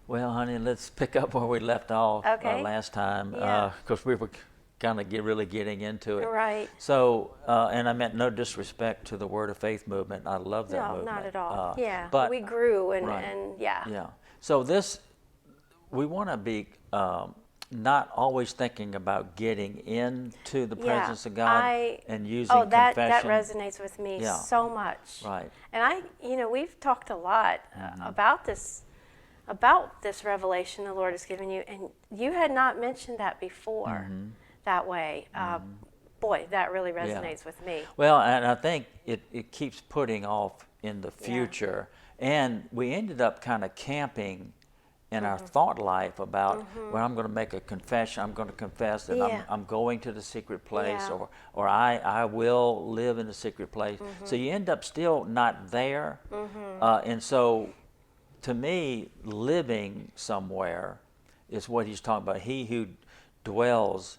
Well, honey, let's pick up where we left off Okay. last time, Yeah. because we were kind of really getting into it. Right. So, and I meant no disrespect to the Word of Faith movement. I love that No, movement. not at all. Yeah. But We grew right, and yeah. yeah. So we want to be not always thinking about getting into the Yeah. presence of God and using Oh, that confession. resonates with me Yeah. so much. Right. And we've talked a lot about this revelation the Lord has given you, and you had not mentioned that before that way. Boy, that really resonates with me. Well, and I think it keeps putting off in the future. And we ended up kind of camping in our thought life about, well, I'm going to make a confession. I'm going to confess that Yeah. I'm going to the secret place, Yeah. or I will live in the secret place. So you end up still not there. And so to me, living somewhere is what he's talking about. He who dwells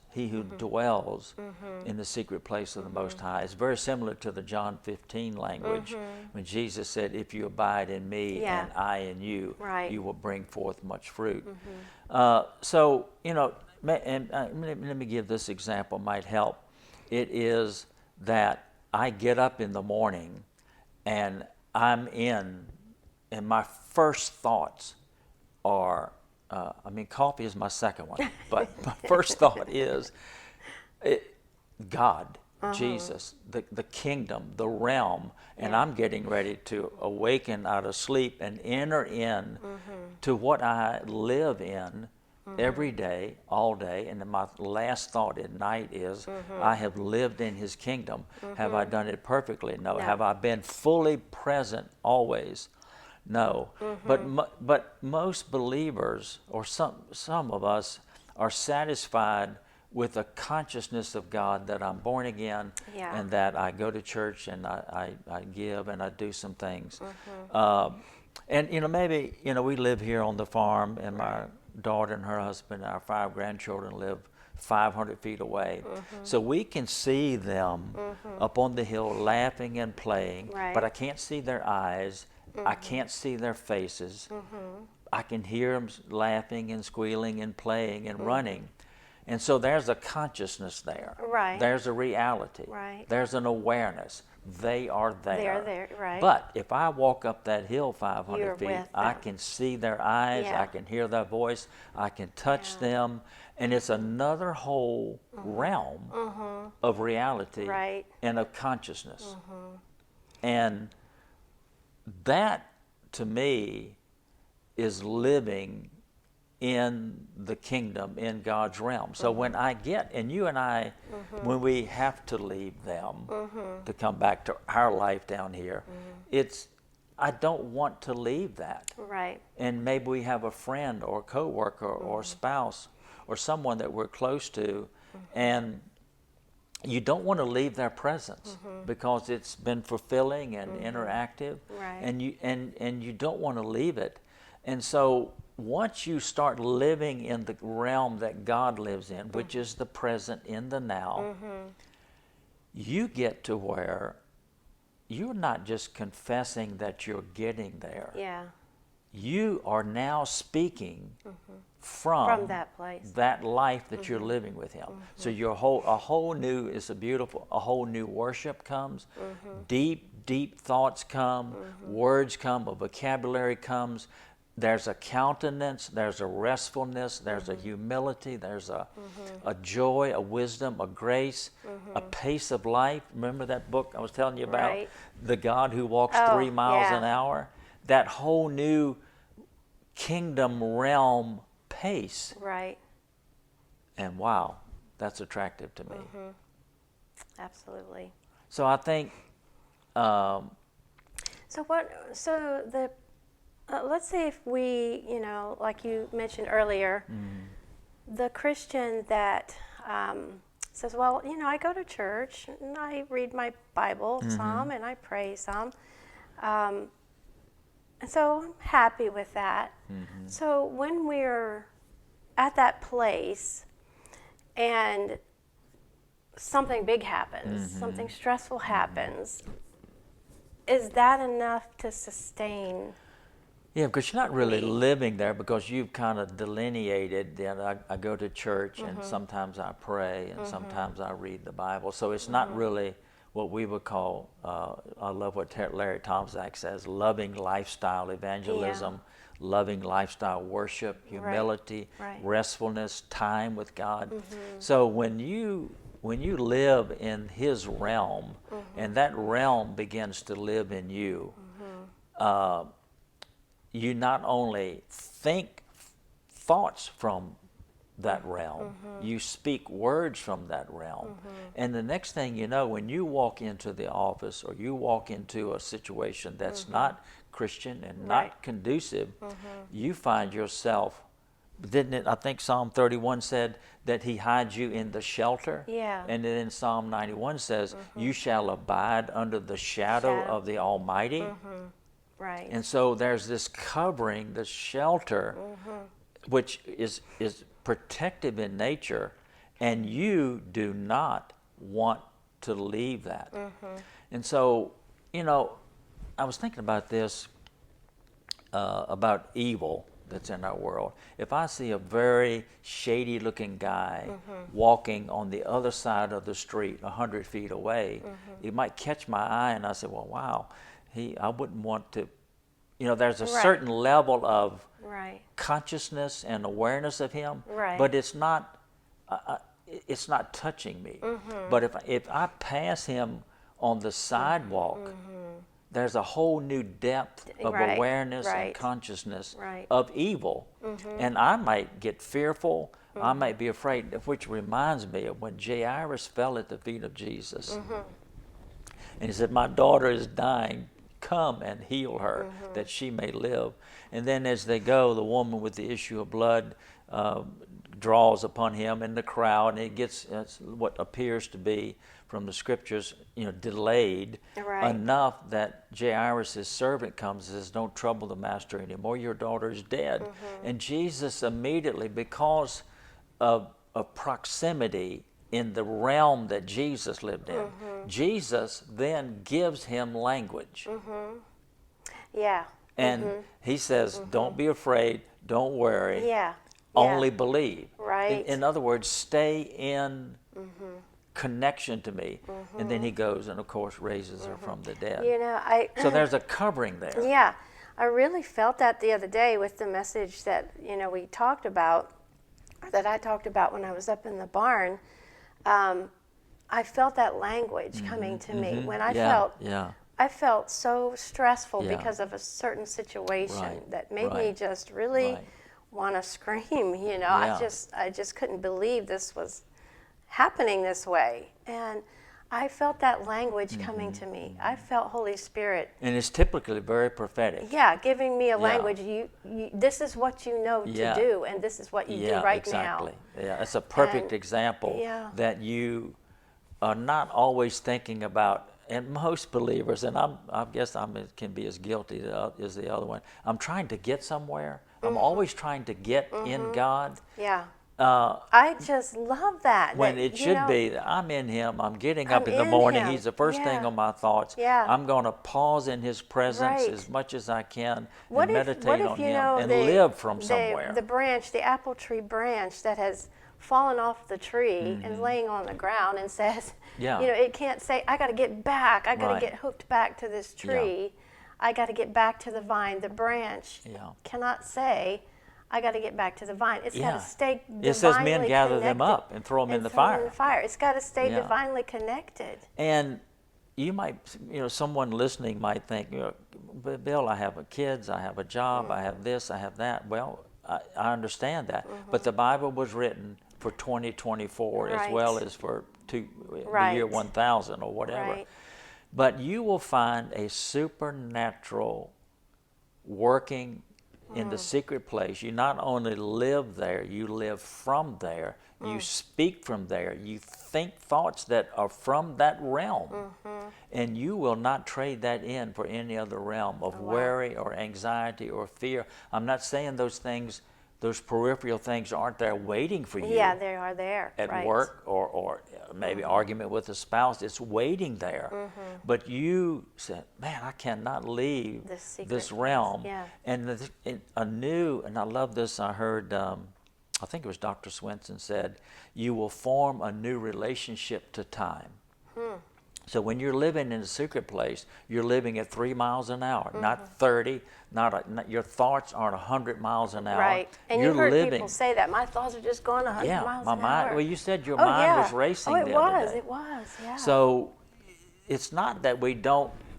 in the secret place of the Most High. It's very similar to the John 15 language when Jesus said, if you abide in me Yeah. and I in you, Right. you will bring forth much fruit. So, let me give this example, might help. It is that I get up in the morning and and my first thoughts are, coffee is my second one, but my first thought is God, Jesus, the kingdom, the realm, and I'm getting ready to awaken out of sleep and enter in to what I live in every day, all day, and then my last thought at night is, I have lived in His kingdom. Have I done it perfectly? No. No. Have I been fully present always? No. But most believers, or some of us, are satisfied with a consciousness of God that I'm born again, Yeah. and that I go to church and I give and I do some things. And maybe we live here on the farm, and my daughter and her husband and our 5 grandchildren live 500 feet away. So we can see them up on the hill laughing and playing, Right. but I can't see their eyes. I can't see their faces. I can hear them laughing and squealing and playing and running. And so there's a consciousness there. Right. There's a reality. Right. There's an awareness. They are there. They're there, right. But if I walk up that hill 500 You're feet, with I them. can see their eyes. Yeah. I can hear their voice. I can touch them. And it's another whole realm of reality Right. and of consciousness. And that, to me, is living in the kingdom, in God's realm. So when I get, and you and I, when we have to leave them to come back to our life down here, I don't want to leave that. Right. And maybe we have a friend or a coworker or a spouse or someone that we're close to, and you don't want to leave their presence because it's been fulfilling and interactive, Right. and you don't want to leave it. And so once you start living in the realm that God lives in, which is the present in the now, you get to where you're not just confessing that you're getting there. Yeah. You are now speaking from that place. that life that you're living with Him. So a whole new worship comes, deep thoughts come, words come, a vocabulary comes. There's a countenance, there's a restfulness, there's a humility, there's a joy, a wisdom, a grace, a pace of life. Remember that book I was telling you about? Right. The God who walks 3 miles an hour? That whole new kingdom realm pace. Right. And wow, that's attractive to me. Absolutely. So I think, Let's say if we, like you mentioned earlier, the Christian that says, well, I go to church and I read my Bible some and I pray some. And so I'm happy with that. So when we're at that place and something big happens, something stressful happens, is that enough to sustain Yeah, because you're not really living there, because you've kind of delineated that I go to church and sometimes I pray and sometimes I read the Bible. So it's not really what we would call, I love what Larry Tomczak says, loving lifestyle evangelism, loving lifestyle worship, humility, restfulness, time with God. So when you live in His realm and that realm begins to live in you, you not only think thoughts from that realm, you speak words from that realm. And the next thing you know, when you walk into the office or you walk into a situation that's not Christian and not conducive, you find yourself, didn't it, I think Psalm 31 said that He hides you in the shelter. Yeah. And then Psalm 91 says, you shall abide under the shadow of the Almighty. Right. And so there's this covering, this shelter, which is protective in nature, and you do not want to leave that. And so, you know, I was thinking about this, about evil that's in our world. If I see a very shady looking guy walking on the other side of the street 100 feet away, it might catch my eye and I say, well, wow, I wouldn't want to, you know, there's a certain level of consciousness and awareness of him, but it's not touching me. But if I pass him on the sidewalk, there's a whole new depth of awareness and consciousness of evil. And I might get fearful, I might be afraid, which reminds me of when Jairus fell at the feet of Jesus. And he said, my daughter is dying, come and heal her, that she may live. And then as they go, the woman with the issue of blood draws upon him in the crowd, and it gets what appears to be, from the scriptures, you know, delayed enough that Jairus' servant comes and says, don't trouble the master anymore, your daughter is dead. And Jesus immediately, because of proximity in the realm that Jesus lived in, Jesus then gives him language. And he says, don't be afraid, don't worry, only believe. In other words, stay in connection to me. And then he goes and of course raises her from the dead. You know, so there's a covering there. Yeah, I really felt that the other day with the message that, you know, we talked about, that I talked about when I was up in the barn. I felt that language coming to me when I felt so stressful because of a certain situation that made me just really want to scream. You know, I just couldn't believe this was happening this way. And I felt that language coming to me. I felt Holy Spirit. And it's typically very prophetic. Yeah, giving me a language. You this is what you know to do, and this is what you do right now. Yeah, it's a perfect example that you are not always thinking about. And most believers, and I guess I can be as guilty as the other one. I'm trying to get somewhere. I'm always trying to get in God. Yeah. I just love that. When it should be, I'm in Him. I'm getting up in the morning. He's the first thing on my thoughts. I'm going to pause in His presence as much as I can and meditate on Him and live from somewhere. The branch, the apple tree branch that has fallen off the tree and laying on the ground and says, you know, it can't say, I got to get back. I got to get hooked back to this tree. I got to get back to the vine. The branch cannot say, I got to get back to the vine. It's got to stay divinely It says men gather them up and throw them in the fire. It's got to stay divinely connected. And you might, you know, someone listening might think, you know, Bill, I have kids, I have a job, I have this, I have that. Well, I understand that. But the Bible was written for 2024 as well as for the year 1000 or whatever. But you will find a supernatural working in the secret place. You not only live there, you live from there. You speak from there. You think thoughts that are from that realm. And you will not trade that in for any other realm of worry or anxiety or fear. I'm not saying those things those peripheral things aren't there waiting for you. Yeah, they are there. At right. work or maybe argument with a spouse, it's waiting there. But you said, man, I cannot leave this realm. Yeah. And and I love this, I heard, I think it was Dr. Swenson said, you will form a new relationship to time. So when you're living in a secret place, you're living at 3 miles an hour, not 30. Not your thoughts aren't 100 miles an hour. Right. And you're you've heard living. people say that. My thoughts are just going 100 miles My an mind. hour. Well, you said your Oh, mind yeah. was racing Oh, it the was. other day. It was. Yeah. So it's not that we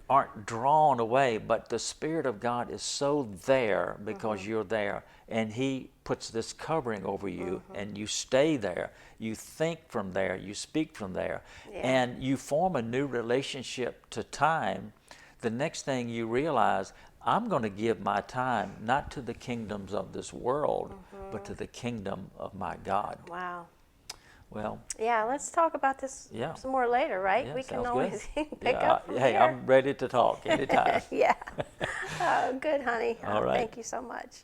aren't drawn away, but the Spirit of God is so there because you're there, and He puts this covering over you, and you stay there. You think from there. You speak from there, and you form a new relationship to time. The next thing you realize, I'm going to give my time not to the kingdoms of this world, but to the kingdom of my God. Wow. Well, yeah, let's talk about this some more later, right? Yeah, we can sounds always good. pick up from Hey, here. I'm ready to talk anytime. Yeah. Oh, good, honey. All right. Thank you so much.